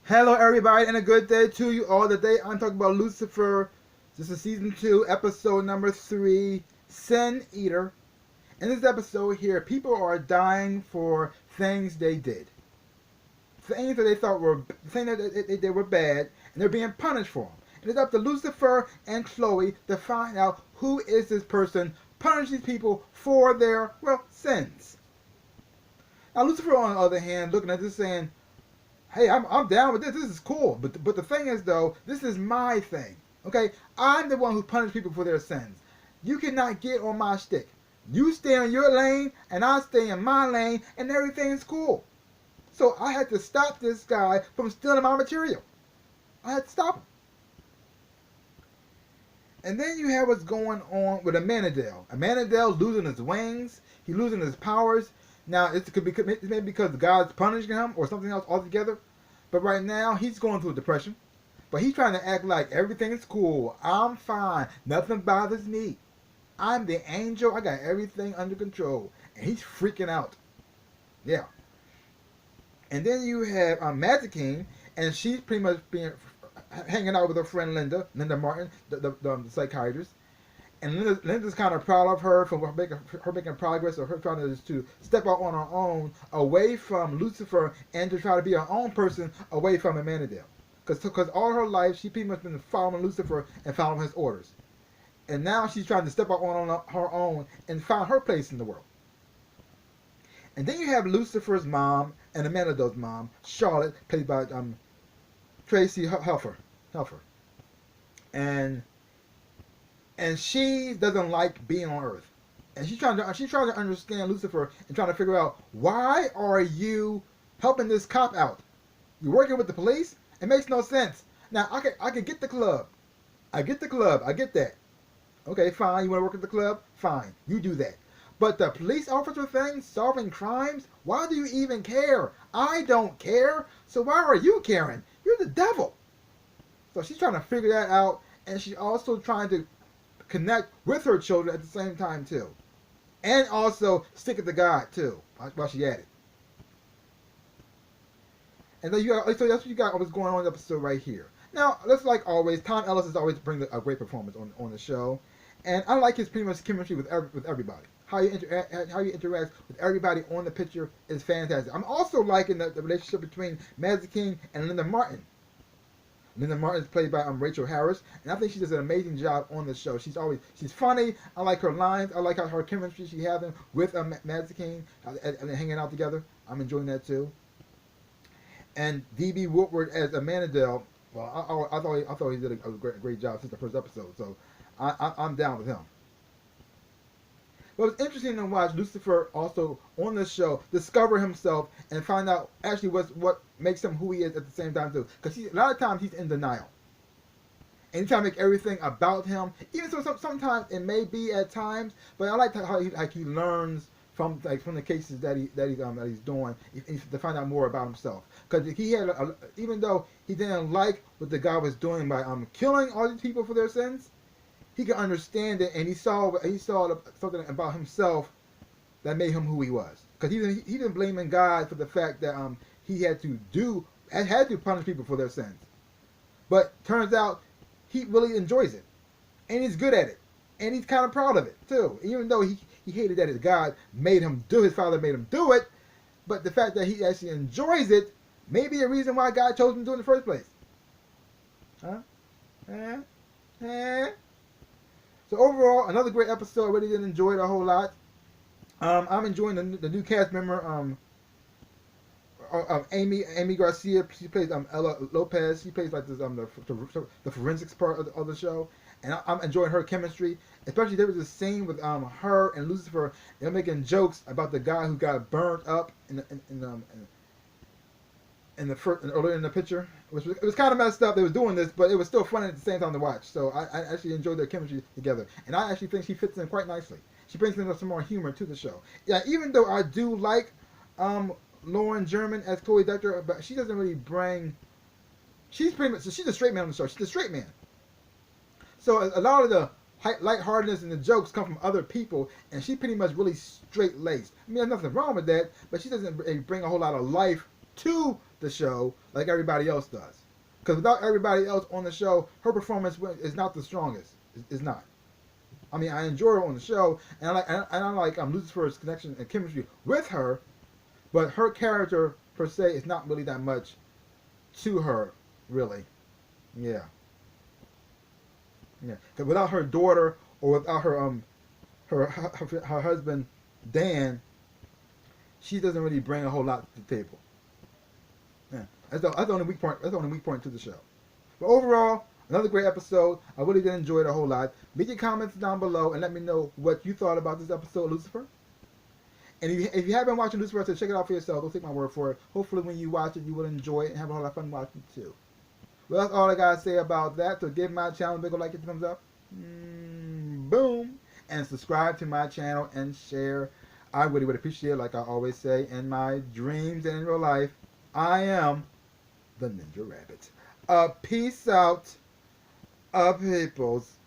Hello, everybody, and a good day to you all. Today I'm talking about Lucifer. This is season 2, episode number 3, Sin Eater. In this episode here, people are dying for things they did, things that they thought were things that they were bad, and they're being punished for them. And it's up to Lucifer and Chloe to find out who is this person punishing these people for their sins. Now Lucifer, on the other hand, looking at this, saying, hey, I'm down with this. This is cool. But the thing is, though, this is my thing. Okay? I'm the one who punishes people for their sins. You cannot get on my stick. You stay in your lane, and I stay in my lane, and everything's cool. So I had to stop this guy from stealing my material. I had to stop him. And then you have what's going on with Adele. Adele losing his wings. He's losing his powers. Now, it could be maybe because God's punishing him or something else altogether. But right now, he's going through a depression. But he's trying to act like everything is cool. I'm fine. Nothing bothers me. I'm the angel. I got everything under control. And he's freaking out. Yeah. And then you have Magic King. And she's pretty much hanging out with her friend Linda Martin, the psychiatrist. And Linda's kind of proud of her for her making progress, or her trying to step out on her own, away from Lucifer, and to try to be her own person away from Adele. Because all her life, she pretty much been following Lucifer and following his orders. And now she's trying to step out on her own and find her place in the world. And then you have Lucifer's mom and Adele's mom, Charlotte, played by Tracy Helfer. And she doesn't like being on Earth, and she's trying to understand Lucifer and trying to figure out, why are you helping this cop out? You're working with the police. It makes no sense. Now I could get the club. I get that. Okay, fine. You want to work at the club? Fine, you do that. But the police officer thing, solving crimes, why do you even care? I don't care. So why are you caring? You're the devil. So she's trying to figure that out, and she's also trying to connect with her children at the same time too, and also stick it to God too while she at it. And then so that's what you got. What's going on in the episode right here. Now, just like always, Tom Ellis is always bringing a great performance on the show, and I like his pretty much chemistry with everybody. How you interact with everybody on the picture is fantastic. I'm also liking the relationship between Magic King and Linda Martin. Linda Martin is played by Rachel Harris, and I think she does an amazing job on the show. She's funny. I like her lines. I like how her chemistry she having with Magic King and hanging out together. I'm enjoying that too. And D.B. Woodward as Adele. Well, I thought he did a great job since the first episode. So I'm down with him. But it's interesting to watch Lucifer also on this show discover himself and find out actually what makes him who he is at the same time too. Because a lot of times he's in denial. And he's trying to make everything about him. Even so, sometimes it may be at times, but I like how he learns from the cases that he's doing to find out more about himself. Because he had even though he didn't like what the guy was doing by killing all these people for their sins, he could understand it, and he saw something about himself that made him who he was. Because he didn't blame God for the fact that he had to punish people for their sins. But turns out he really enjoys it, and he's good at it, and he's kind of proud of it too. Even though he hated that his father made him do it, but the fact that he actually enjoys it may be a reason why God chose him to do it in the first place. Huh? So overall, another great episode. I really did enjoy it a whole lot. I'm enjoying the new cast member, Amy Garcia. She plays Ella Lopez. She plays like this the forensics part of the show, and I'm enjoying her chemistry. Especially there was a scene with her and Lucifer. They're making jokes about the guy who got burned up earlier in the picture. It was kind of messed up. They was doing this, but it was still fun at the same time to watch. So I actually enjoyed their chemistry together, and I actually think she fits in quite nicely. She brings in some more humor to the show. Yeah, even though I do like Lauren German as Chloe Dector, but she doesn't really bring. She's a straight man on the show. She's a straight man. So a lot of the lightheartedness and the jokes come from other people, and she pretty much really straight laced. I mean, there's nothing wrong with that, but she doesn't bring a whole lot of life to the show like everybody else does. Because without everybody else on the show, her performance is not the strongest. It's not. I mean, I enjoy her on the show, and I like Lucifer's connection and chemistry with her, but her character per se is not really that much to her, really. Yeah, yeah. Because without her daughter or without her husband Dan, she doesn't really bring a whole lot to the table. Yeah, that's the only weak point. That's the only weak point to the show. But overall, another great episode. I really did enjoy it a whole lot. Leave your comments down below and let me know what you thought about this episode of Lucifer. And if you haven't watched Lucifer, so check it out for yourself. Don't take my word for it. Hopefully when you watch it, you will enjoy it and have a whole lot of fun watching it too. Well, that's all I got to say about that. So give my channel a big like, thumbs up. Boom. And subscribe to my channel and share. I really would appreciate it, like I always say, in my dreams and in real life. I am the Ninja Rabbit. Peace out, peoples.